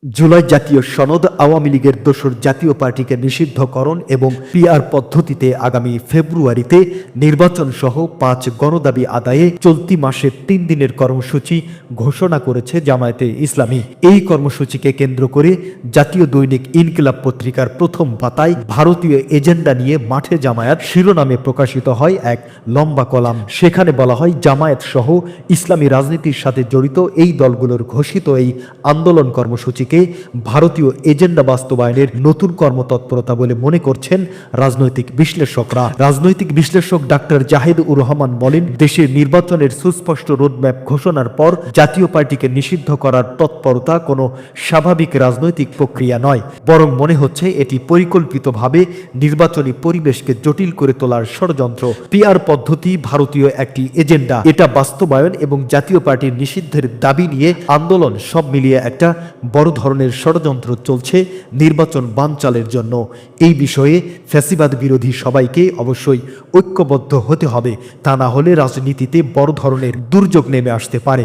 জুলাই জাতীয় সনদ আওয়ামী লীগের দোসর জাতীয় পার্টিকে নিষিদ্ধকরণ এবং পিআর পদ্ধতিতে আগামী ফেব্রুয়ারিতে নির্বাচন সহ ৫ গণদাবি আদায়ে চলতি মাসে ৩ দিনের কর্মসূচি ঘোষণা করেছে জামায়াতে ইসলামী। এই কর্মসূচিকে কেন্দ্র করে জাতীয় দৈনিক ইনকিলাব পত্রিকার প্রথম পাতায় ভারতীয় এজেন্ডা নিয়ে মাঠে জামায়াত শিরোনামে প্রকাশিত হয় এক লম্বা কলাম। সেখানে বলা হয়, জামায়াত সহ ইসলামী রাজনীতির সাথে জড়িত এই দলগুলোর ঘোষিত এই আন্দোলন কর্মসূচিকে ভারতীয় এজেন্ডা বাস্তবায়নের নতুন কর্মতৎপরতা বলে মনে করছেন রাজনৈতিক বিশ্লেষকরা। রাজনৈতিক বিশ্লেষক ডাক্তার জাহিদুর রহমান বলেন, দেশের নির্বাচনের সুস্পষ্ট রোডম্যাপ ঘোষণার পর জাতীয় পার্টিকে নিষিদ্ধ করার তৎপরতা কোনো স্বাভাবিক রাজনৈতিক প্রক্রিয়া নয়, বরং মনে হচ্ছে এটি পরিকল্পিতভাবে নির্বাচনী পরিবেশকে জটিল করে তোলার ষড়যন্ত্র। পিআর পদ্ধতি ভারতীয় একটি এজেন্ডা, এটা বাস্তবায়ন এবং জাতীয় পার্টির নিষিদ্ধের দাবি নিয়ে আন্দোলন, সব মিলিয়ে একটা বড় ধরনের ষড়যন্ত্র চলছে নির্বাচন বানচালের জন্য। এই বিষয়ে ফ্যাসিবাদ বিরোধী সবাইকে অবশ্যই ঐক্যবদ্ধ হতে হবে, তা না হলে রাজনীতিতে বড় ধরনের দুর্যোগ নেমে আসতে পারে।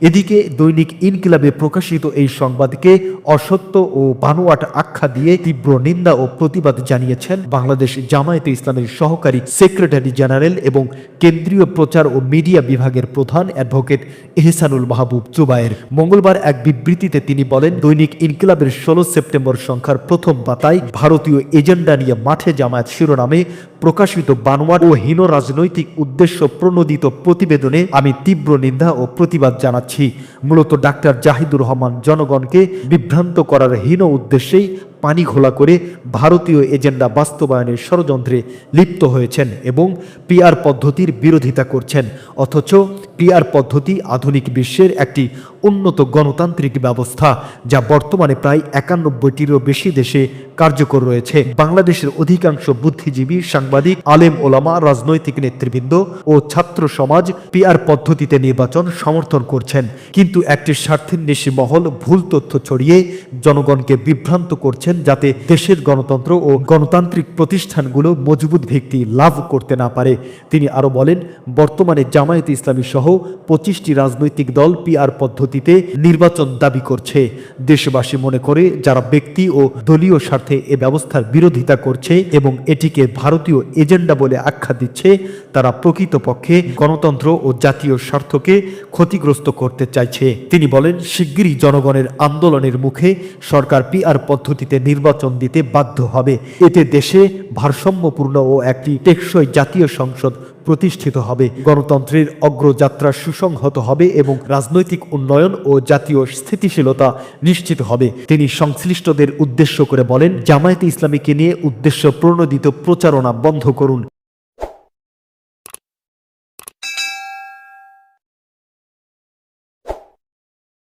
এদিকে দৈনিক ইনকিলাবে প্রকাশিত এই সংবাদকে অসত্য ও বানোয়াট আখ্যা দিয়ে তীব্র নিন্দা ও প্রতিবাদ জানিয়েছেন বাংলাদেশ জামায়াতে ইসলামের সহকারী সেক্রেটারি জেনারেল এবং কেন্দ্রীয় প্রচার ও মিডিয়া বিভাগের প্রধান অ্যাডভোকেট এহসানুল মাহবুব জুবায়ের। মঙ্গলবার এক বিবৃতিতে তিনি বলেন, দৈনিক ইনকিলাবের ১৬ সেপ্টেম্বর সংখ্যার প্রথম পাতায় ভারতীয় এজেন্ডা নিয়ে মাঠে জামায়াত শিরোনামে প্রকাশিত বানোয়াট ও হীন রাজনৈতিক উদ্দেশ্য প্রণোদিত প্রতিবেদনে আমি তীব্র নিন্দা ও প্রতিবাদ জানাচ্ছি। মূলত ডাক্তার জাহিদুর রহমান জনগণকে বিভ্রান্ত করার হীন উদ্দেশ্যেই পানি ঘোলা করে ভারতীয় এজেন্ডা বাস্তবায়নের ষড়যন্ত্রে লিপ্ত হয়েছেন এবং পিআর পদ্ধতির বিরোধিতা করছেন। অথচ পিআর পদ্ধতি আধুনিক বিশ্বের একটি উন্নত গণতান্ত্রিক ব্যবস্থা, যা বর্তমানে প্রায় ৯১টিরও বেশি দেশে কার্যকর রয়েছে। বাংলাদেশের অধিকাংশ বুদ্ধিজীবী, সাংবাদিক, আলেম ওলামা, রাজনৈতিক নেতৃবৃন্দ ও ছাত্র সমাজ পিআর পদ্ধতিতে নির্বাচন সমর্থন করছেন, কিন্তু একটি স্বার্থান্বেষী মহল ভুল তথ্য ছড়িয়ে জনগণকে বিভ্রান্ত করছেন, যাতে দেশের গণতন্ত্র ও গণতান্ত্রিক প্রতিষ্ঠানগুলো মজবুত ভিত্তি লাভ করতে না পারে। তিনি আরো বলেন, বর্তমানে জামায়াতে ইসলামী সহ ২৫টি রাজনৈতিক দল পিআর পদ্ধতিতে নির্বাচন দাবি করছে। দেশবাসী মনে করে, যারা ব্যক্তি ও দলীয় স্বার্থে এ ব্যবস্থার বিরোধিতা করছে এবং এটিকে ভারতীয় এজেন্ডা বলে আখ্যা দিচ্ছে, তারা প্রকৃতপক্ষে গণতন্ত্র ও জাতীয় স্বার্থকে ক্ষতিগ্রস্ত করতে চাইছে। তিনি বলেন, শিগগিরই জনগণের আন্দোলনের মুখে সরকার পিআর পদ্ধতিতে নির্বাচন দিতে বাধ্য হবে। এতে দেশে ভারসাম্যপূর্ণ ও একটি টেকসই জাতীয় সংসদ প্রতিষ্ঠিত হবে, গণতন্ত্রের অগ্রযাত্রা সুসংহত হবে এবং রাজনৈতিক উন্নয়ন ও জাতীয় স্থিতিশীলতা নিশ্চিত হবে। তিনি সংশ্লিষ্টদের উদ্দেশ্য করে বলেন, জামায়াতে ইসলামীকে নিয়ে উদ্দেশ্য প্রণোদিত প্রচারণা বন্ধ করুন।